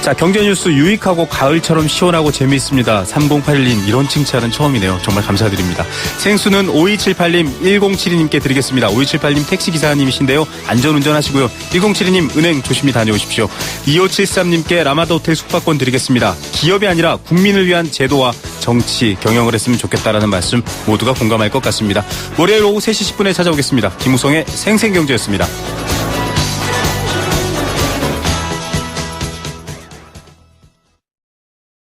자, 경제뉴스 유익하고 가을처럼 시원하고 재미있습니다. 3081님 이런 칭찬은 처음이네요. 정말 감사드립니다. 생수는 5278님, 1072님께 드리겠습니다. 5278님 택시기사님이신데요. 안전운전 하시고요. 1072님 은행 조심히 다녀오십시오. 2573님께 라마다 호텔 숙박권 드리겠습니다. 기업이 아니라 국민을 위한 제도와 정치, 경영을 했으면 좋겠다라는 말씀 모두가 공감할 것 같습니다. 월요일 오후 3시 10분에 찾아오겠습니다. 김우성의 생생경제였습니다.